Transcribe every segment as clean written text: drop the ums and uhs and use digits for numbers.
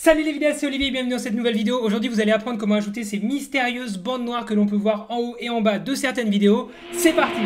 Salut les vidéastes, c'est Olivier et bienvenue dans cette nouvelle vidéo. Aujourd'hui vous allez apprendre comment ajouter ces mystérieuses bandes noires que l'on peut voir en haut et en bas de certaines vidéos. C'est parti!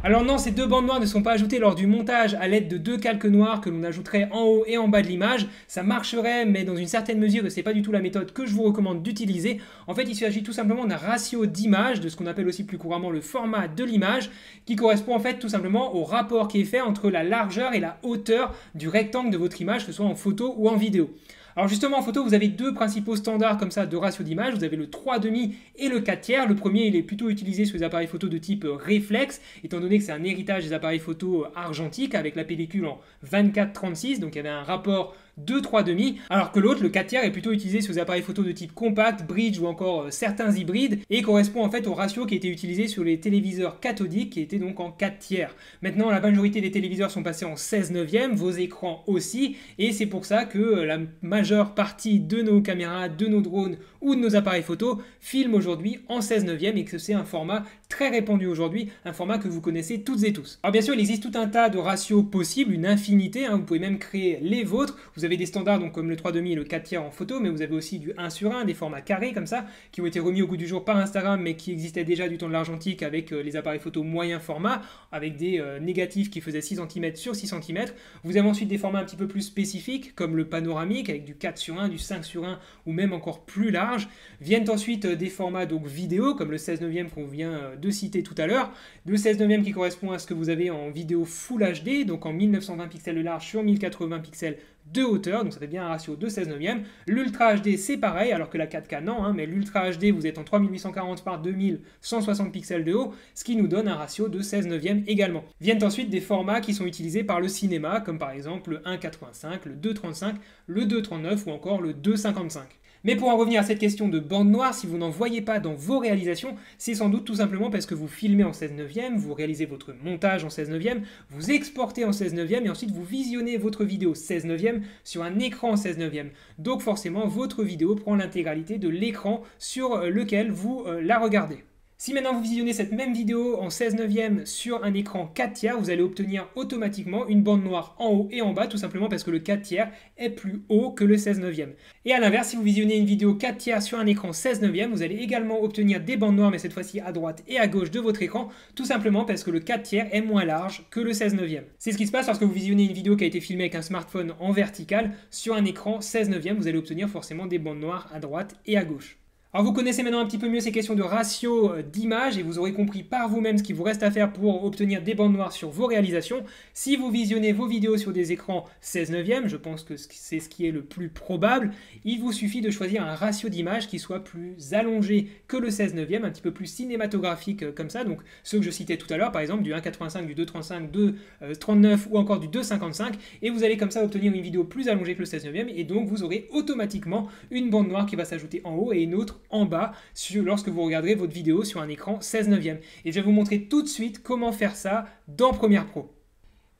Alors non, ces deux bandes noires ne sont pas ajoutées lors du montage à l'aide de deux calques noirs que l'on ajouterait en haut et en bas de l'image. Ça marcherait, mais dans une certaine mesure, et c'est pas du tout la méthode que je vous recommande d'utiliser. En fait, il s'agit tout simplement d'un ratio d'image, de ce qu'on appelle aussi plus couramment le format de l'image, qui correspond en fait tout simplement au rapport qui est fait entre la largeur et la hauteur du rectangle de votre image, que ce soit en photo ou en vidéo. Alors justement en photo vous avez deux principaux standards comme ça de ratio d'image, vous avez le 3,5 et le 4 tiers. Le premier il est plutôt utilisé sur les appareils photo de type réflexe, étant donné que c'est un héritage des appareils photo argentiques avec la pellicule en 24-36, donc il y avait un rapport de 3,5, alors que l'autre, le 4 tiers, est plutôt utilisé sur les appareils photo de type compact, bridge ou encore certains hybrides, et correspond en fait au ratio qui était utilisé sur les téléviseurs cathodiques, qui étaient donc en 4 tiers. Maintenant, la majorité des téléviseurs sont passés en 16 neuvième, vos écrans aussi, et c'est pour ça que la majeure partie de nos caméras, de nos drones ou de nos appareils photo filment aujourd'hui en 16 neuvième, et que c'est un format très répandu aujourd'hui, un format que vous connaissez toutes et tous. Alors bien sûr, il existe tout un tas de ratios possibles, une infinité, vous pouvez même créer les vôtres. Vous avez des standards donc comme le 3,5 et le 4 tiers en photo, mais vous avez aussi du 1/1, des formats carrés comme ça, qui ont été remis au goût du jour par Instagram, mais qui existaient déjà du temps de l'argentique avec les appareils photo moyen format, avec des négatifs qui faisaient 6 cm sur 6 cm. Vous avez ensuite des formats un petit peu plus spécifiques, comme le panoramique, avec du 4/1, du 5/1, ou même encore plus large. Viennent ensuite des formats donc vidéo, comme le 16 neuvième qu'on vient de citer tout à l'heure. Le 16 neuvième qui correspond à ce que vous avez en vidéo Full HD, donc en 1920 pixels de large sur 1080 pixels de hauteur, donc ça fait bien un ratio de 16 neuvième. L'Ultra HD c'est pareil, alors que la 4K non, mais l'Ultra HD vous êtes en 3840 par 2160 pixels de haut, ce qui nous donne un ratio de 16 neuvième également. Viennent ensuite des formats qui sont utilisés par le cinéma, comme par exemple le 1.85, le 2.35, le 2.39 ou encore le 2.55. Mais pour en revenir à cette question de bande noire, si vous n'en voyez pas dans vos réalisations, c'est sans doute tout simplement parce que vous filmez en 16 neuvième, vous réalisez votre montage en 16 neuvième, vous exportez en 16 neuvième et ensuite vous visionnez votre vidéo 16 neuvième sur un écran en 16 neuvième. Donc forcément, votre vidéo prend l'intégralité de l'écran sur lequel vous la regardez. Si maintenant vous visionnez cette même vidéo en 16 neuvième sur un écran 4 tiers, vous allez obtenir automatiquement une bande noire en haut et en bas, tout simplement parce que le 4 tiers est plus haut que le 16 neuvième. Et à l'inverse, si vous visionnez une vidéo 4 tiers sur un écran 16 neuvième, vous allez également obtenir des bandes noires, mais cette fois-ci à droite et à gauche de votre écran, tout simplement parce que le 4 tiers est moins large que le 16 neuvième. C'est ce qui se passe lorsque vous visionnez une vidéo qui a été filmée avec un smartphone en vertical sur un écran 16 neuvième, vous allez obtenir forcément des bandes noires à droite et à gauche. Alors vous connaissez maintenant un petit peu mieux ces questions de ratio d'image et vous aurez compris par vous-même ce qu'il vous reste à faire pour obtenir des bandes noires sur vos réalisations. Si vous visionnez vos vidéos sur des écrans 16 neuvième, je pense que c'est ce qui est le plus probable, il vous suffit de choisir un ratio d'image qui soit plus allongé que le 16 neuvième, un petit peu plus cinématographique comme ça, donc ceux que je citais tout à l'heure, par exemple du 1.85, du 2.35, 2.39 ou encore du 2.55, et vous allez comme ça obtenir une vidéo plus allongée que le 16 neuvième, et donc vous aurez automatiquement une bande noire qui va s'ajouter en haut et une autre en bas lorsque vous regarderez votre vidéo sur un écran 16 neuvième. Et je vais vous montrer tout de suite comment faire ça dans Premiere Pro.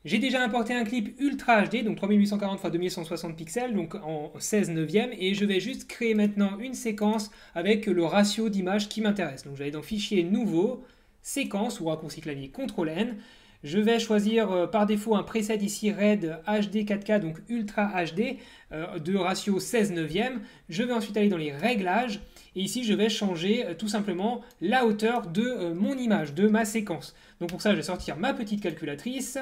J'ai déjà importé un clip Ultra HD, donc 3840 x 2160 pixels, donc en 16 neuvième, et je vais juste créer maintenant une séquence avec le ratio d'image qui m'intéresse. Donc j'allais dans Fichier, Nouveau, Séquence ou raccourci clavier CTRL-N. Je vais choisir par défaut un preset ici RED HD 4K, donc Ultra HD, de ratio 16 neuvième. Je vais ensuite aller dans les réglages, et ici je vais changer tout simplement la hauteur de mon image, de ma séquence. Donc pour ça je vais sortir ma petite calculatrice,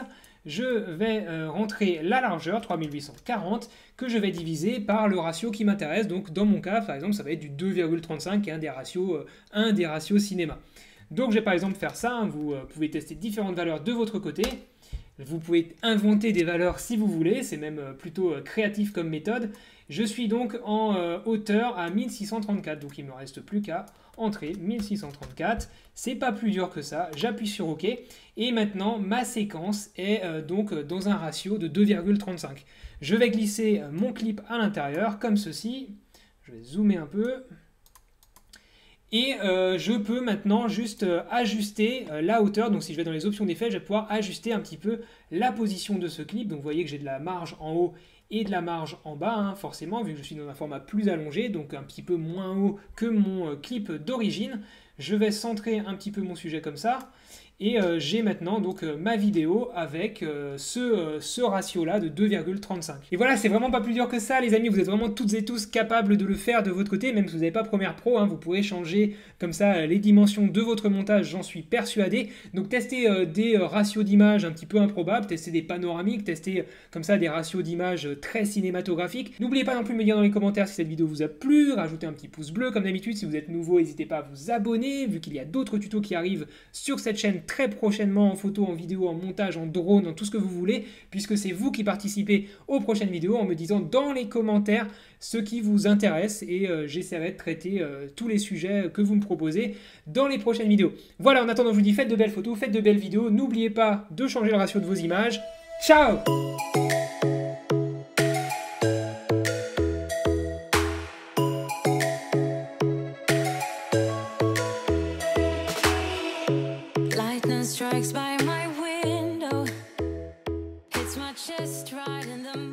je vais rentrer la largeur 3840 que je vais diviser par le ratio qui m'intéresse. Donc dans mon cas par exemple ça va être du 2,35 qui est un des ratios cinéma. Donc je vais par exemple faire ça, vous pouvez tester différentes valeurs de votre côté. Vous pouvez inventer des valeurs si vous voulez, c'est même plutôt créatif comme méthode. Je suis donc en hauteur à 1634, donc il ne me reste plus qu'à entrer 1634. C'est pas plus dur que ça, j'appuie sur OK. Et maintenant, ma séquence est donc dans un ratio de 2,35. Je vais glisser mon clip à l'intérieur, comme ceci. Je vais zoomer un peu. Et je peux maintenant juste ajuster la hauteur. Donc si je vais dans les options d'effet, je vais pouvoir ajuster un petit peu la position de ce clip. Donc vous voyez que j'ai de la marge en haut et de la marge en bas, forcément, vu que je suis dans un format plus allongé, donc un petit peu moins haut que mon clip d'origine. Je vais centrer un petit peu mon sujet comme ça. et j'ai maintenant donc ma vidéo avec ce ratio-là de 2,35. Et voilà, c'est vraiment pas plus dur que ça, les amis. Vous êtes vraiment toutes et tous capables de le faire de votre côté, même si vous n'avez pas Premiere Pro, hein, vous pourrez changer comme ça les dimensions de votre montage, j'en suis persuadé. Donc testez des ratios d'images un petit peu improbables, testez des panoramiques, testez comme ça des ratios d'images très cinématographiques. N'oubliez pas non plus de me dire dans les commentaires si cette vidéo vous a plu, rajoutez un petit pouce bleu comme d'habitude. Si vous êtes nouveau, n'hésitez pas à vous abonner, vu qu'il y a d'autres tutos qui arrivent sur cette chaîne très prochainement, en photo, en vidéo, en montage, en drone, en tout ce que vous voulez, puisque c'est vous qui participez aux prochaines vidéos en me disant dans les commentaires ce qui vous intéresse, et j'essaierai de traiter tous les sujets que vous me proposez dans les prochaines vidéos. Voilà, en attendant, je vous dis faites de belles photos, faites de belles vidéos, n'oubliez pas de changer le ratio de vos images. Ciao! Strikes by my window, hits my chest right in the